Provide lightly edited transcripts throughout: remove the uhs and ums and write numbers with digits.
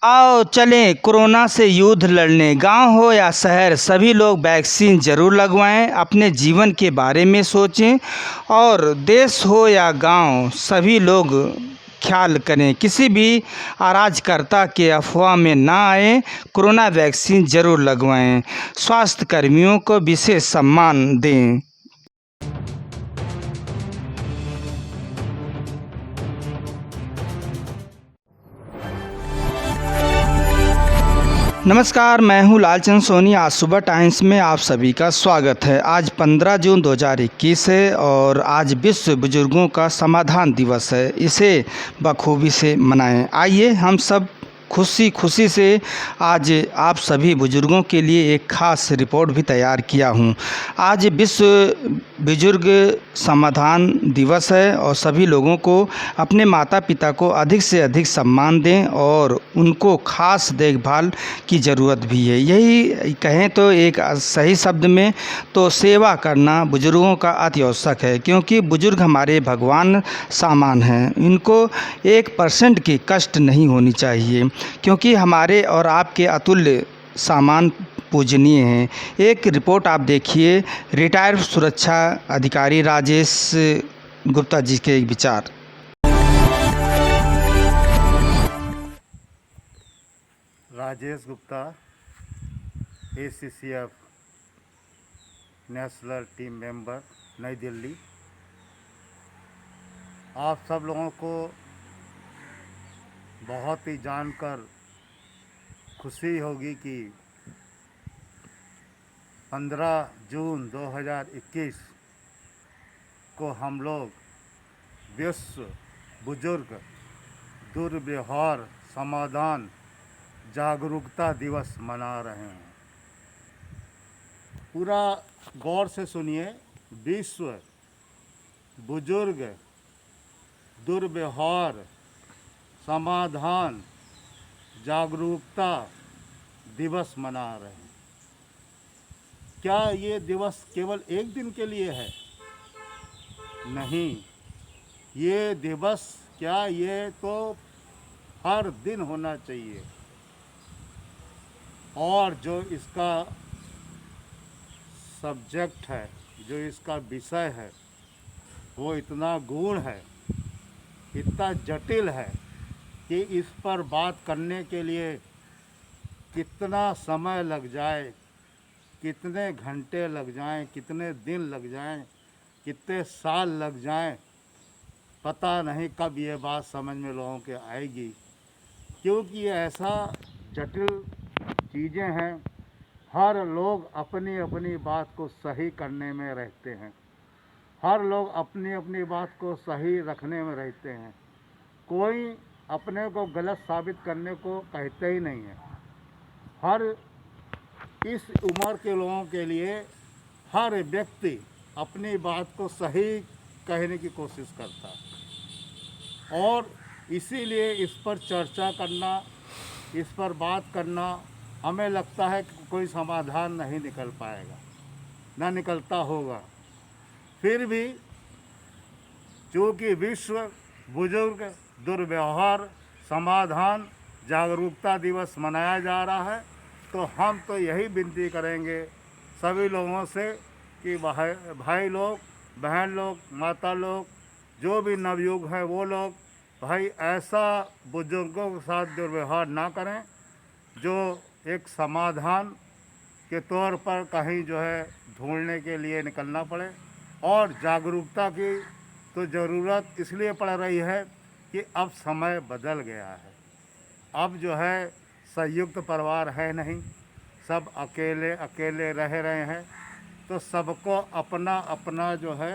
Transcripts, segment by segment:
आओ चलें कोरोना से युद्ध लड़ने। गांव हो या शहर, सभी लोग वैक्सीन ज़रूर लगवाएं। अपने जीवन के बारे में सोचें और देश हो या गांव, सभी लोग ख्याल करें। किसी भी अराजकता के अफवाह में ना आए। कोरोना वैक्सीन ज़रूर लगवाएं। स्वास्थ्य कर्मियों को विशेष सम्मान दें। नमस्कार, मैं हूं लालचंद सोनी। आज सुबह टाइम्स में आप सभी का स्वागत है। आज 15 जून 2021 है और आज विश्व बुजुर्गों का समाधान दिवस है। इसे बखूबी से मनाएं। आइए हम सब खुशी खुशी से आज आप सभी बुजुर्गों के लिए एक ख़ास रिपोर्ट भी तैयार किया हूं। आज विश्व बुजुर्ग समाधान दिवस है और सभी लोगों को अपने माता पिता को अधिक से अधिक सम्मान दें और उनको ख़ास देखभाल की ज़रूरत भी है। यही कहें तो एक सही शब्द में तो सेवा करना बुजुर्गों का अति आवश्यक है, क्योंकि बुजुर्ग हमारे भगवान सामान हैं। इनको 1% की कष्ट नहीं होनी चाहिए, क्योंकि हमारे और आपके अतुल्य सामान पूजनीय हैं। एक रिपोर्ट आप देखिए, रिटायर्ड सुरक्षा अधिकारी राजेश गुप्ता जी के विचार। Rajesh Gupta, ACCF national team member, नई दिल्ली। आप सब लोगों को बहुत ही जानकर खुशी होगी कि 15 जून 2021 को हम लोग विश्व बुजुर्ग दुर्व्यवहार समाधान जागरूकता दिवस मना रहे हैं। पूरा गौर से सुनिए। विश्व बुजुर्ग दुर्व्यवहार समाधान जागरूकता दिवस मना रहे हैं। क्या ये दिवस केवल एक दिन के लिए है? नहीं, ये दिवस क्या, ये तो हर दिन होना चाहिए। और जो इसका सब्जेक्ट है, जो इसका विषय है, वो इतना गूढ़ है, इतना जटिल है कि इस पर बात करने के लिए कितना समय लग जाए, कितने घंटे लग जाएं, कितने दिन लग जाएं, कितने साल लग जाएं, पता नहीं कब ये बात समझ में लोगों के आएगी। क्योंकि ये ऐसा जटिल चीज़ें हैं। हर लोग अपनी अपनी बात को सही करने में रहते हैं। हर लोग अपनी अपनी बात को सही रखने में रहते हैं। कोई अपने को गलत साबित करने को कहते ही नहीं है। हर इस उम्र के लोगों के लिए हर व्यक्ति अपनी बात को सही कहने की कोशिश करता है, और इसीलिए इस पर चर्चा करना, इस पर बात करना, हमें लगता है कि कोई समाधान नहीं निकल पाएगा, ना निकलता होगा। फिर भी चूँकि विश्व बुजुर्ग दुर्व्यवहार समाधान जागरूकता दिवस मनाया जा रहा है, तो हम तो यही विनती करेंगे सभी लोगों से कि भाई लोग, बहन लोग, माता लोग, जो भी नवयुग हैं वो लोग, भाई ऐसा बुजुर्गों के साथ दुर्व्यवहार ना करें जो एक समाधान के तौर पर कहीं जो है ढूंढने के लिए निकलना पड़े। और जागरूकता की तो ज़रूरत इसलिए पड़ रही है कि अब समय बदल गया है। अब जो है संयुक्त परिवार है नहीं, सब अकेले अकेले रह रहे हैं। तो सबको अपना अपना जो है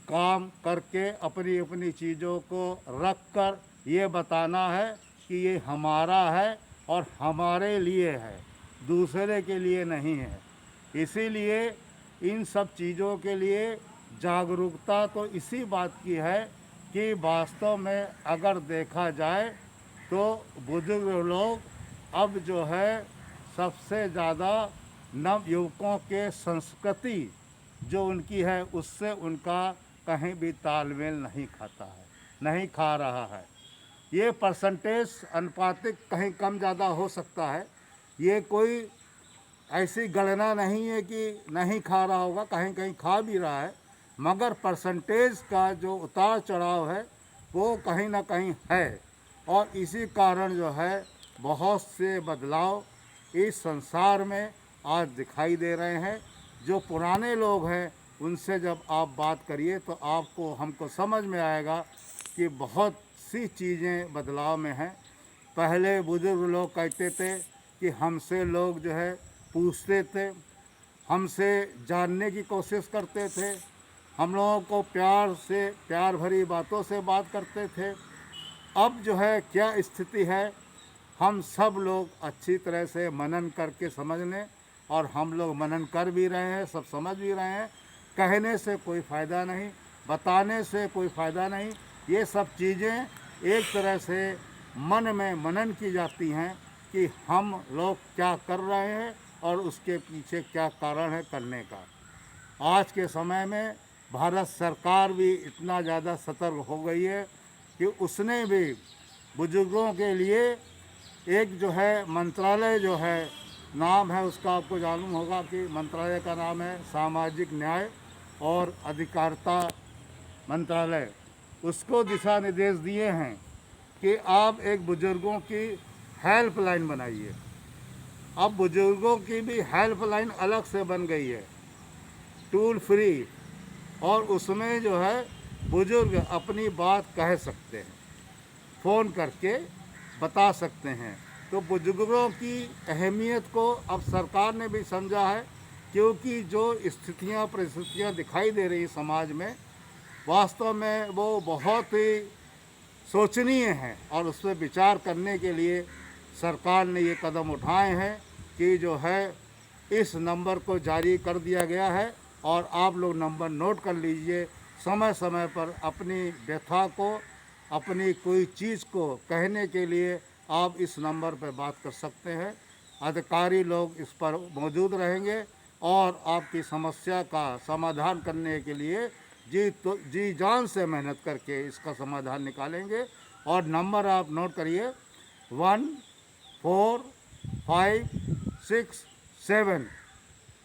काम करके अपनी अपनी चीज़ों को रख कर ये बताना है कि ये हमारा है और हमारे लिए है, दूसरे के लिए नहीं है। इसीलिए इन सब चीज़ों के लिए जागरूकता तो इसी बात की है कि वास्तव में अगर देखा जाए तो बुजुर्ग लोग अब जो है सबसे ज़्यादा नवयुवकों के संस्कृति जो उनकी है उससे उनका कहीं भी तालमेल नहीं खाता है, नहीं खा रहा है। ये परसेंटेज अनुपातिक कहीं कम ज़्यादा हो सकता है। ये कोई ऐसी गणना नहीं है कि नहीं खा रहा होगा, कहीं कहीं खा भी रहा है, मगर परसेंटेज का जो उतार चढ़ाव है वो कहीं ना कहीं है। और इसी कारण जो है बहुत से बदलाव इस संसार में आज दिखाई दे रहे हैं। जो पुराने लोग हैं उनसे जब आप बात करिए तो आपको हमको समझ में आएगा कि बहुत सी चीज़ें बदलाव में हैं। पहले बुजुर्ग लोग कहते थे कि हमसे लोग जो है पूछते थे, हमसे जानने की कोशिश करते थे, हम लोगों को प्यार से प्यार भरी बातों से बात करते थे। अब जो है क्या स्थिति है, हम सब लोग अच्छी तरह से मनन करके समझ लें, और हम लोग मनन कर भी रहे हैं, सब समझ भी रहे हैं। कहने से कोई फ़ायदा नहीं, बताने से कोई फ़ायदा नहीं। ये सब चीज़ें एक तरह से मन में मनन की जाती हैं कि हम लोग क्या कर रहे हैं और उसके पीछे क्या कारण है करने का। आज के समय में भारत सरकार भी इतना ज़्यादा सतर्क हो गई है कि उसने भी बुजुर्गों के लिए एक जो है मंत्रालय जो है, नाम है उसका आपको मालूम होगा कि मंत्रालय का नाम है सामाजिक न्याय और अधिकारिता मंत्रालय। उसको दिशा निर्देश दिए हैं कि आप एक बुजुर्गों की हेल्पलाइन बनाइए। अब बुजुर्गों की भी हेल्पलाइन अलग से बन गई है, टोल फ्री, और उसमें जो है बुजुर्ग अपनी बात कह सकते हैं, फ़ोन करके बता सकते हैं। तो बुजुर्गों की अहमियत को अब सरकार ने भी समझा है, क्योंकि जो स्थितियां परिस्थितियां दिखाई दे रही समाज में, वास्तव में वो बहुत ही सोचनीय है। और उस पर विचार करने के लिए सरकार ने ये कदम उठाए हैं कि जो है इस नंबर को जारी कर दिया गया है, और आप लोग नंबर नोट कर लीजिए। समय समय पर अपनी व्यथा को, अपनी कोई चीज़ को कहने के लिए आप इस नंबर पर बात कर सकते हैं। अधिकारी लोग इस पर मौजूद रहेंगे और आपकी समस्या का समाधान करने के लिए जी जान से मेहनत करके इसका समाधान निकालेंगे। और नंबर आप नोट करिए, 1457।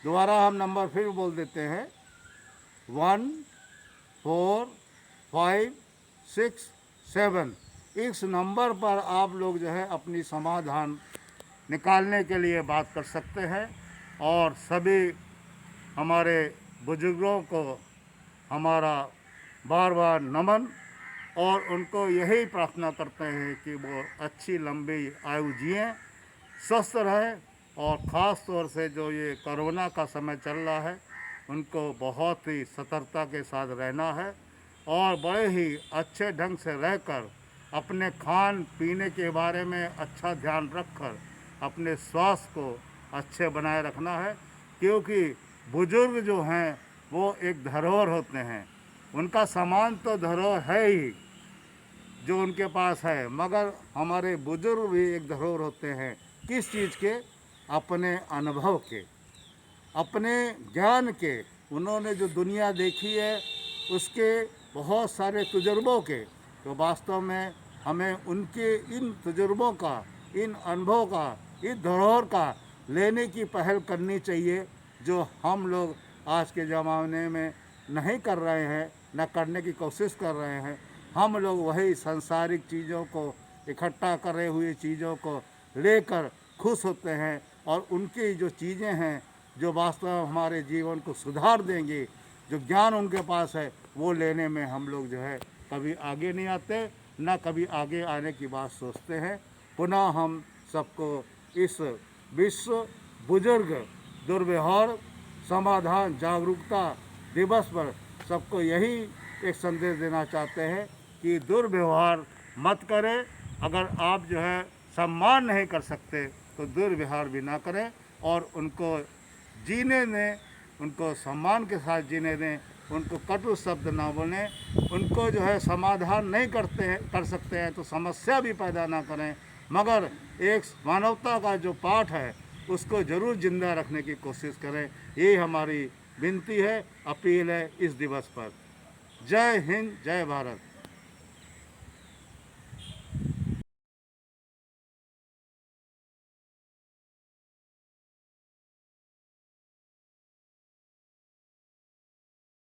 दोबारा हम नंबर फिर बोल देते हैं, 1457। इस नंबर पर आप लोग जो है अपनी समाधान निकालने के लिए बात कर सकते हैं। और सभी हमारे बुजुर्गों को हमारा बार बार नमन, और उनको यही प्रार्थना करते हैं कि वो अच्छी लंबी आयु जिएं, स्वस्थ रहें। और ख़ास तौर से जो ये कोरोना का समय चल रहा है, उनको बहुत ही सतर्कता के साथ रहना है, और बड़े ही अच्छे ढंग से रहकर अपने खान पीने के बारे में अच्छा ध्यान रखकर अपने स्वास्थ्य को अच्छे बनाए रखना है। क्योंकि बुजुर्ग जो हैं वो एक धरोहर होते हैं, उनका सामान तो धरोहर है ही जो उनके पास है, मगर हमारे बुजुर्ग भी एक धरोहर होते हैं। किस चीज़ के? अपने अनुभव के, अपने ज्ञान के। उन्होंने जो दुनिया देखी है उसके बहुत सारे तजुर्बों के। तो वास्तव में हमें उनके इन तजुर्बों का, इन अनुभव का, इस धरोहर का लेने की पहल करनी चाहिए, जो हम लोग आज के ज़माने में नहीं कर रहे हैं, न करने की कोशिश कर रहे हैं। हम लोग वही सांसारिक चीज़ों को, इकट्ठा करे हुए चीज़ों को लेकर खुश होते हैं, और उनकी जो चीज़ें हैं जो वास्तव में हमारे जीवन को सुधार देंगी, जो ज्ञान उनके पास है, वो लेने में हम लोग जो है कभी आगे नहीं आते, ना कभी आगे आने की बात सोचते हैं। पुनः हम सबको इस विश्व बुजुर्ग दुर्व्यवहार समाधान जागरूकता दिवस पर सबको यही एक संदेश देना चाहते हैं कि दुर्व्यवहार मत करें। अगर आप जो है सम्मान नहीं कर सकते तो दुर्व्यवहार भी ना करें, और उनको जीने दें, उनको सम्मान के साथ जीने दें, उनको कटु शब्द ना बोलें। उनको जो है समाधान नहीं कर सकते हैं तो समस्या भी पैदा ना करें, मगर एक मानवता का जो पाठ है उसको ज़रूर जिंदा रखने की कोशिश करें। यही हमारी विनती है, अपील है इस दिवस पर। जय हिंद, जय भारत।